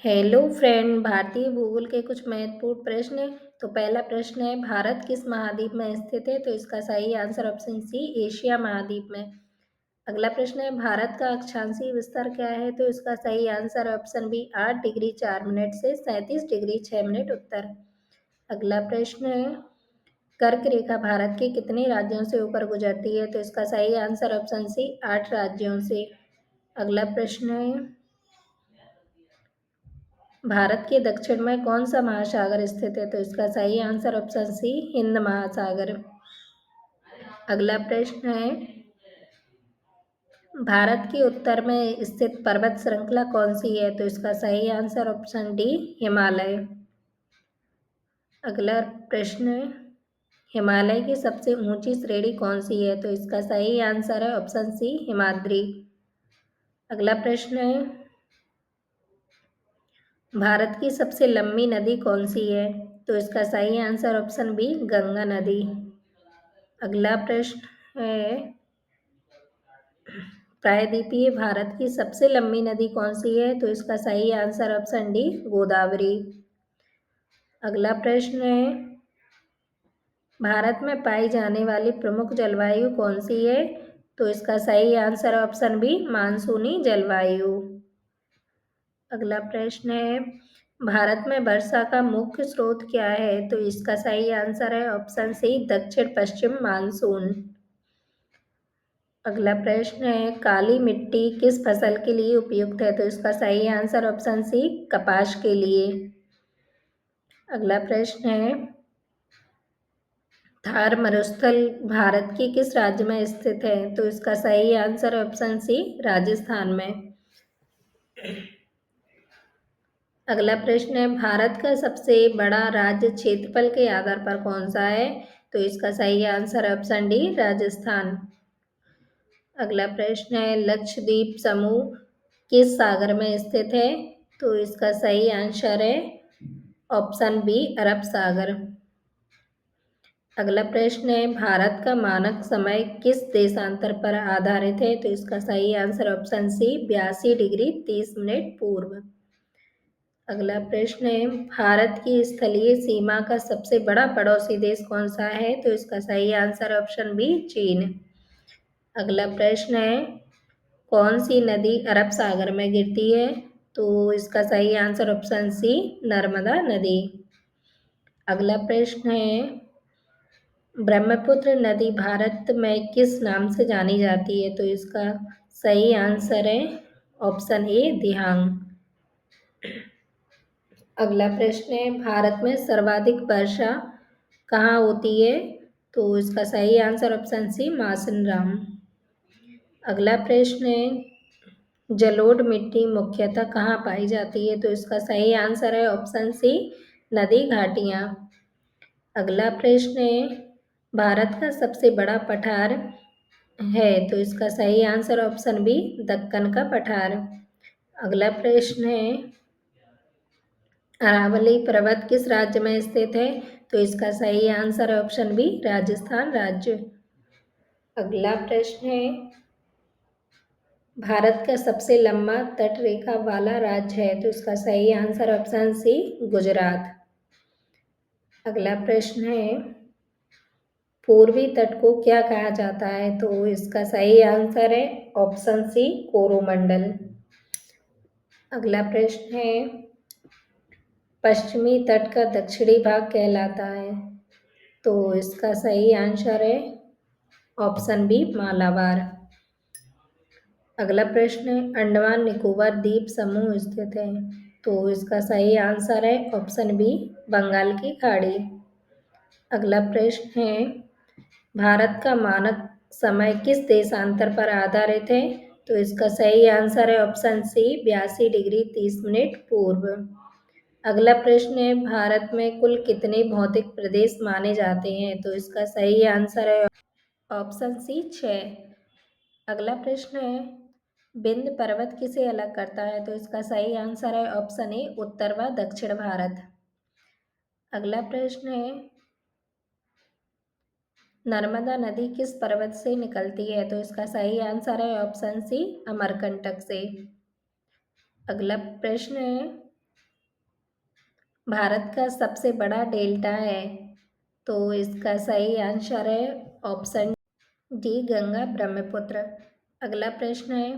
Hello friend, भारतीय भूगोल के कुछ महत्वपूर्ण प्रश्न। तो पहला प्रश्न है, भारत किस महाद्वीप में स्थित है? तो इसका सही आंसर ऑप्शन सी, एशिया महाद्वीप में। अगला प्रश्न है, भारत का अक्षांशीय विस्तार क्या है? तो इसका सही answer option B, 8 degree 4 minute से 37 डिग्री 6 मिनट उत्तर। अगला प्रश्न है, कर्क रेखा भारत के कितने राज्यों से होकर गुजरती है? तो इसका सही आंसर ऑप्शन सी, 8 राज्यों से। अगला प्रश्न है, भारत के दक्षिण में कौन सा महासागर स्थित है? तो इसका सही आंसर ऑप्शन सी, हिंद महासागर। अगला प्रश्न है, भारत के उत्तर में स्थित पर्वत श्रृंखला कौन सी है? तो इसका सही आंसर ऑप्शन डी, हिमालय। अगला प्रश्न है, हिमालय की सबसे ऊंची श्रेणी कौन सी है? तो इसका सही आंसर है ऑप्शन सी, हिमाद्री। अगला प्रश्न है, भारत की सबसे लंबी नदी कौन सी है? तो इसका सही आंसर ऑप्शन बी, गंगा नदी। अगला प्रश्न है, प्रायद्वीपीय भारत की सबसे लंबी नदी कौन सी है? तो इसका सही आंसर ऑप्शन डी, गोदावरी। अगला प्रश्न है, भारत में पाई जाने वाली प्रमुख जलवायु कौन सी है? तो इसका सही आंसर ऑप्शन बी, मानसूनी जलवायु। अगला प्रश्न है, भारत में वर्षा का मुख्य स्रोत क्या है? तो इसका सही आंसर है ऑप्शन सी, दक्षिण पश्चिम मानसून। अगला प्रश्न है, काली मिट्टी किस फसल के लिए उपयुक्त है? तो इसका सही आंसर ऑप्शन सी, कपास के लिए। अगला प्रश्न है, थार मरुस्थल भारत के किस राज्य में स्थित है? तो इसका सही आंसर ऑप्शन सी, राजस्थान में। अगला प्रश्न है, भारत का सबसे बड़ा राज्य क्षेत्रफल के आधार पर कौन सा है? तो इसका सही आंसर ऑप्शन डी, राजस्थान। अगला प्रश्न है, लक्षद्वीप समूह किस सागर में स्थित है? तो इसका सही आंसर है ऑप्शन बी, अरब सागर। अगला प्रश्न है, भारत का मानक समय किस देशांतर पर आधारित है? तो इसका सही answer option C, 82 degree 30 minute पूर्व। अगला प्रश्न है, भारत की स्थलीय सीमा का सबसे बड़ा पड़ोसी देश कौन सा है? तो इसका सही आंसर ऑप्शन बी, चीन। अगला प्रश्न है, कौन सी नदी अरब सागर में गिरती है? तो इसका सही आंसर ऑप्शन सी, नर्मदा नदी। अगला प्रश्न है, ब्रह्मपुत्र नदी भारत में किस नाम से जानी जाती है? तो इसका सही आंसर है ऑप्शन ए, दिहांग। अगला प्रश्न है, भारत में सर्वाधिक वर्षा कहाँ होती है? तो इसका सही आंसर ऑप्शन सी, मासिनराम। अगला प्रश्न है, जलोढ़ मिट्टी मुख्यतः कहाँ पाई जाती है? तो इसका सही आंसर है ऑप्शन सी, नदी घाटियाँ। अगला प्रश्न है, भारत का सबसे बड़ा पठार है? तो इसका सही आंसर ऑप्शन बी, दक्कन का पठार। अगला प्रश्न है, अरावली पर्वत किस राज्य में स्थित है? तो इसका सही आंसर ऑप्शन बी, राजस्थान राज्य। अगला प्रश्न है, भारत का सबसे लंबा तट रेखा वाला राज्य है? तो इसका सही आंसर ऑप्शन सी, गुजरात। अगला प्रश्न है, पूर्वी तट को क्या कहा जाता है? तो इसका सही आंसर है ऑप्शन सी, कोरोमंडल। अगला प्रश्न है, पश्चिमी तट का दक्षिणी भाग कहलाता है? तो इसका सही आंसर है ऑप्शन बी, मालाबार। अगला प्रश्न है, अंडमान निकोबार द्वीप समूह स्थित है? तो इसका सही आंसर है ऑप्शन बी, बंगाल की खाड़ी। अगला प्रश्न है, भारत का मानक समय किस देशांतर पर आधारित है? तो इसका सही आंसर है ऑप्शन सी, 82 डिग्री 30 मिनट पूर्व। अगला प्रश्न है, भारत में कुल कितने भौतिक प्रदेश माने जाते हैं? तो इसका सही आंसर है ऑप्शन सी, 6। अगला प्रश्न है, विंध्य पर्वत किसे अलग करता है? तो इसका सही आंसर है ऑप्शन ए, उत्तर व दक्षिण भारत। अगला प्रश्न है, नर्मदा नदी किस पर्वत से निकलती है? तो इसका सही आंसर है ऑप्शन सी, अमरकंटक से। अगला प्रश्न है, भारत का सबसे बड़ा डेल्टा है, तो इसका सही आंसर है ऑप्शन डी गंगा ब्रह्मपुत्र। अगला प्रश्न है,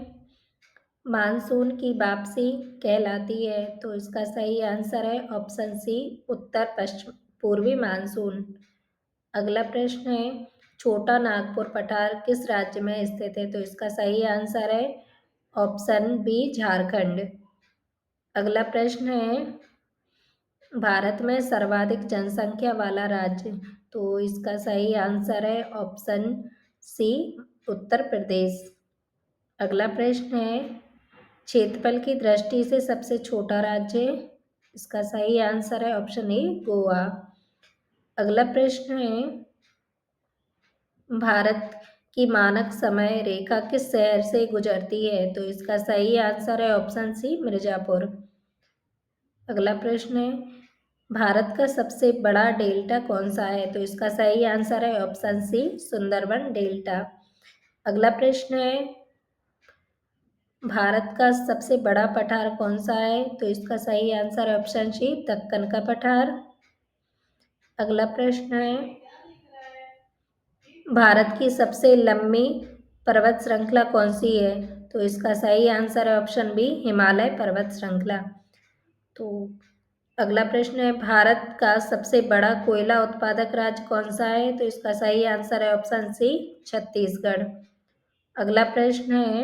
मानसून की वापसी कहलाती है, तो इसका सही आंसर है ऑप्शन सी उत्तर पश्चिम पूर्वी मानसून। अगला प्रश्न है, छोटा नागपुर पठार किस राज्य में स्थित है, तो इसका सही आंसर है ऑप्शन बी झारखंड। अगला प्रश्न है, भारत में सर्वाधिक जनसंख्या वाला राज्य, तो इसका सही आंसर है ऑप्शन सी उत्तर प्रदेश। अगला प्रश्न है, क्षेत्रफल की दृष्टि से सबसे छोटा राज्य, इसका सही आंसर है ऑप्शन ए गोवा। अगला प्रश्न है, भारत की मानक समय रेखा किस शहर से गुजरती है, तो इसका सही आंसर है ऑप्शन सी मिर्जापुर। अगला प्रश्न है, भारत का सबसे बड़ा डेल्टा कौन सा है, तो इसका सही आंसर है ऑप्शन सी सुंदरबन डेल्टा। अगला प्रश्न है, भारत का सबसे बड़ा पठार कौन सा है, तो इसका सही आंसर है ऑप्शन सी दक्कन का पठार। अगला प्रश्न है, भारत की सबसे लंबी पर्वत श्रृंखला कौन सी है, तो इसका सही आंसर है ऑप्शन बी हिमालय पर्वत श्रृंखला। तो अगला प्रश्न है, भारत का सबसे बड़ा कोयला उत्पादक राज्य कौन सा है, तो इसका सही आंसर है ऑप्शन सी छत्तीसगढ़। अगला प्रश्न है,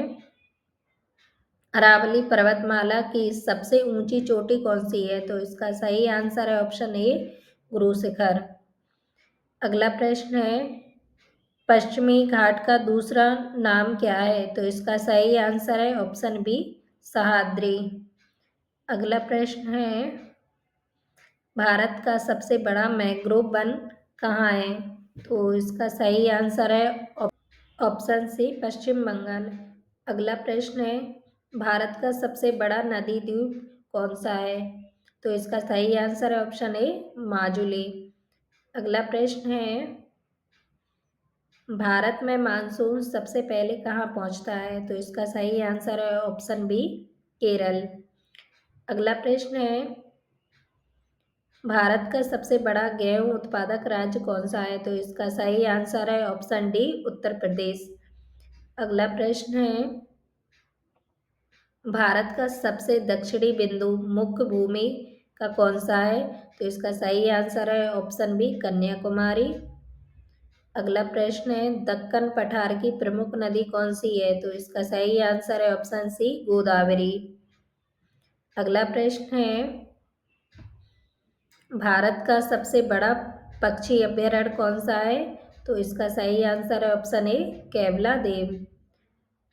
अरावली पर्वतमाला की सबसे ऊंची चोटी कौन सी है, तो इसका सही आंसर है ऑप्शन ए गुरु शिखर। अगला प्रश्न है, पश्चिमी घाट का दूसरा नाम क्या है, तो इसका सही आंसर है ऑप्शन बी सह्याद्री। अगला प्रश्न है, भारत का सबसे बड़ा मैंग्रोव वन कहाँ है, तो इसका सही आंसर है ऑप्शन सी पश्चिम बंगाल। अगला प्रश्न है, भारत का सबसे बड़ा नदी द्वीप कौन सा है, तो इसका सही आंसर है ऑप्शन ए माजुली। अगला प्रश्न है, भारत में मानसून सबसे पहले कहाँ पहुँचता है, तो इसका सही आंसर है ऑप्शन बी केरल। अगला प्रश्न है, भारत का सबसे बड़ा गेहूं उत्पादक राज्य कौन सा है, तो इसका सही आंसर है ऑप्शन डी उत्तर प्रदेश। अगला प्रश्न है, भारत का सबसे दक्षिणी बिंदु मुख्य भूमि का कौन सा है, तो इसका सही आंसर है ऑप्शन बी कन्याकुमारी। अगला प्रश्न है, दक्कन पठार की प्रमुख नदी कौन सी है, तो इसका सही आंसर है ऑप्शन सी गोदावरी। अगला प्रश्न है, भारत का सबसे बड़ा पक्षी अभयारण्य कौन सा है, तो इसका सही आंसर है ऑप्शन ए केवला देव।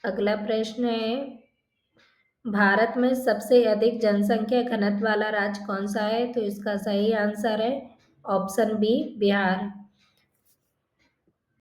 अगला प्रश्न है, भारत में सबसे अधिक जनसंख्या घनत्व वाला राज्य कौन सा है, तो इसका सही आंसर है ऑप्शन बी बिहार।